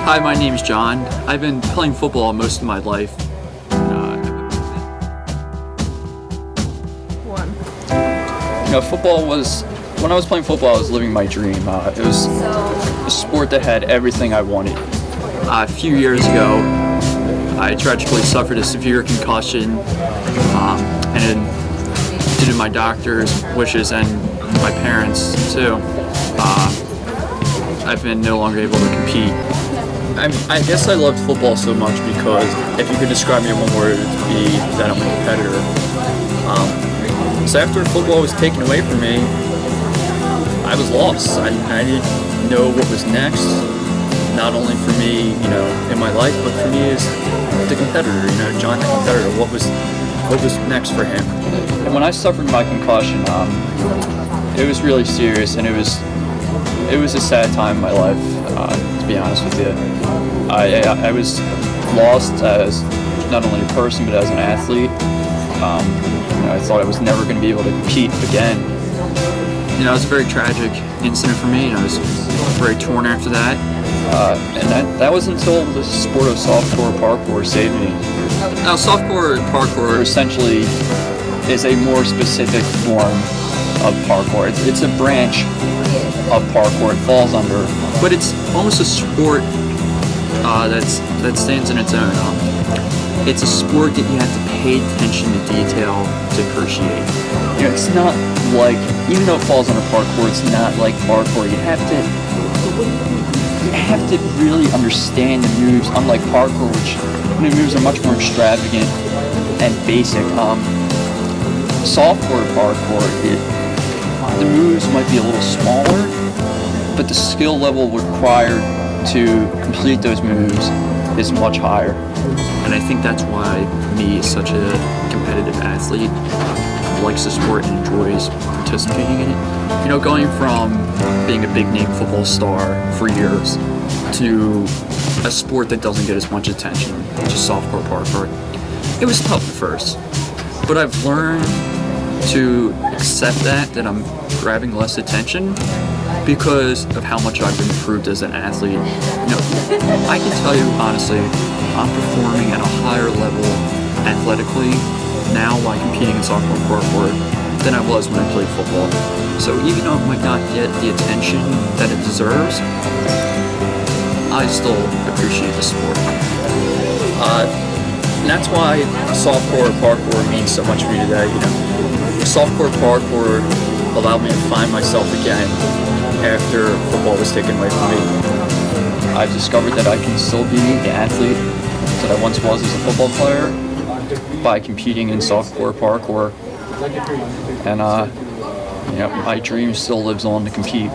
Hi, my name is John. I've been playing football most of my life. Football was, when I was playing football, I was living my dream. It was a sport that had everything I wanted. A few years ago, I tragically suffered a severe concussion, and due to my doctor's wishes and my parents too, I've been no longer able to compete. I guess I loved football so much because if you could describe me in one word, it would be that I'm a competitor. So after football was taken away from me, I was lost. I didn't know what was next, not only for me, in my life, but for me as the competitor, John the competitor. What was next for him? And when I suffered my concussion, it was really serious, and it was a sad time in my life, to be honest with you. I was lost as not only a person, but as an athlete. I thought I was never going to be able to compete again. It was a very tragic incident for me, and I was very torn after that. And that was until the sport of softcore parkour saved me. Now, softcore parkour essentially is a more specific form of parkour. It's a branch of parkour it falls under, but it's almost a sport that stands in its own. It's a sport that you have to pay attention to detail to appreciate. It's not like, even though it falls under parkour, it's not like parkour. You have to really understand the moves, unlike parkour, which the moves are much more extravagant and basic. Softcore parkour, the moves might be a little smaller, but the skill level required to complete those moves is much higher. And I think that's why me, as such a competitive athlete, likes the sport and enjoys participating in it. Going from being a big name football star for years to a sport that doesn't get as much attention, which is softcore parkour. It was tough at first, but I've learned to accept that I'm grabbing less attention because of how much I've improved as an athlete. I can tell you honestly, I'm performing at a higher level athletically now while competing in softcore parkour than I was when I played football. So even though it might not get the attention that it deserves, I still appreciate the sport. And that's why softcore parkour means so much for me today. Softcore parkour allowed me to find myself again after football was taken away from me. I've discovered that I can still be the athlete that I once was as a football player by competing in softcore parkour. And my dream still lives on to compete.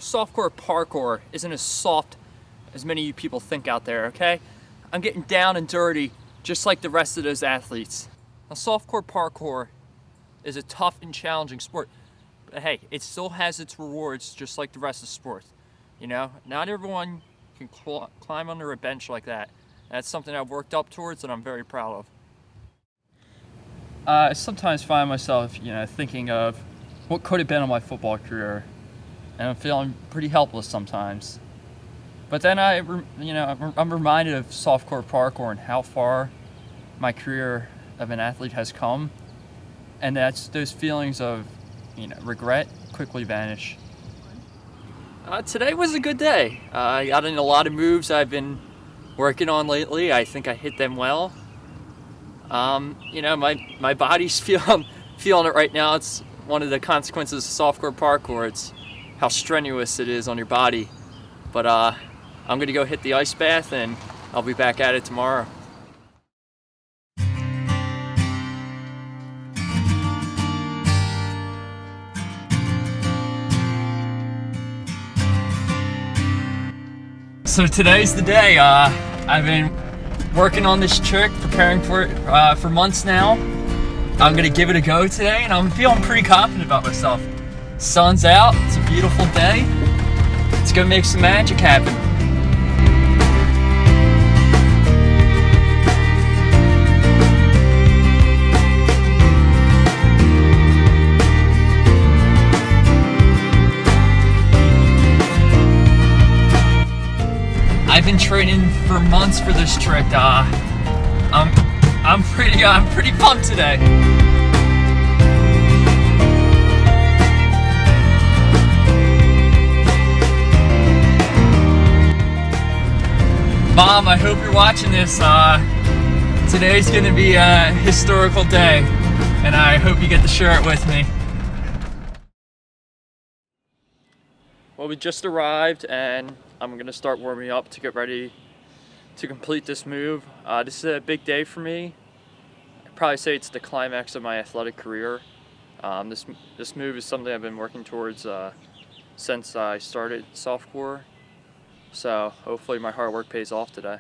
Softcore parkour isn't as soft as many of you people think out there, okay? I'm getting down and dirty just like the rest of those athletes. Now, softcore parkour is a tough and challenging sport, but hey, it still has its rewards just like the rest of the sport. Not everyone can climb under a bench like that. That's something I've worked up towards and I'm very proud of. I sometimes find myself, thinking of what could have been on my football career. And I'm feeling pretty helpless sometimes. But then I'm reminded of softcore parkour and how far my career of an athlete has come. And those feelings of, regret quickly vanish. Today was a good day. I got in a lot of moves I've been working on lately. I think I hit them well. My body's feeling it right now. It's one of the consequences of softcore parkour. It's how strenuous it is on your body. But I'm gonna go hit the ice bath and I'll be back at it tomorrow. So today's the day. I've been working on this trick, preparing for it for months now. I'm gonna give it a go today, and I'm feeling pretty confident about myself. Sun's out, it's a beautiful day. Let's go make some magic happen. I've been training for months for this trick. I'm pretty pumped today. Mom, I hope you're watching this. Today's gonna be a historical day, and I hope you get to share it with me. Well, we just arrived, and I'm gonna start warming up to get ready to complete this move. This is a big day for me. I'd probably say it's the climax of my athletic career. This move is something I've been working towards since I started softcore. So hopefully my hard work pays off today.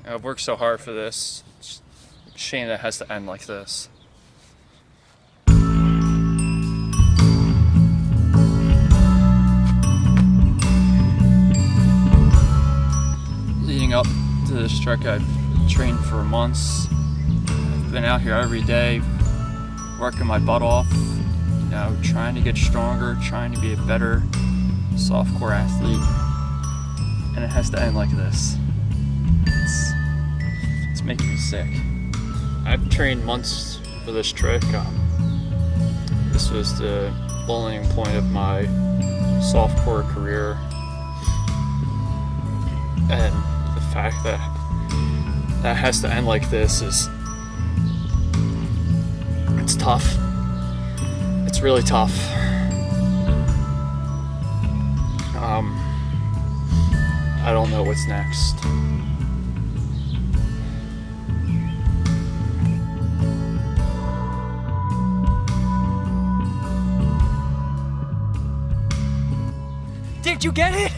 I've worked so hard for this. It's a shame that it has to end like this. Leading up to this trick, I've trained for months. I've been out here every day, working my butt off, you know, trying to get stronger, trying to be a better softcore athlete, and it has to end like this. It's making me sick. I've trained months for this trick. This was the bullying point of my softcore career, and the fact that that has to end like this it's tough. It's really tough. I don't know what's next. Did you get it?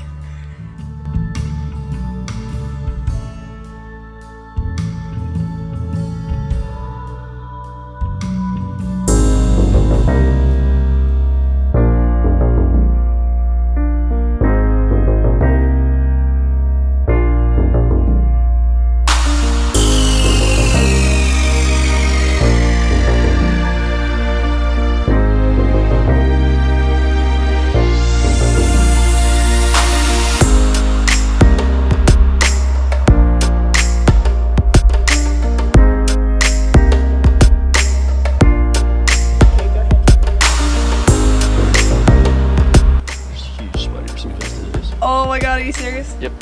Oh my god, are you serious? Yep.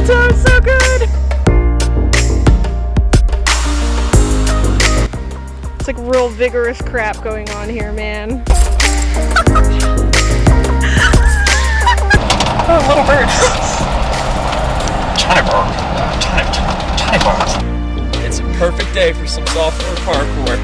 Sounds so good! It's like real vigorous crap going on here, man. Oh, little bird. Tiny birds. It's a perfect day for some softcore parkour.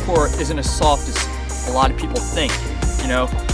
parkour isn't as soft as a lot of people think. You know,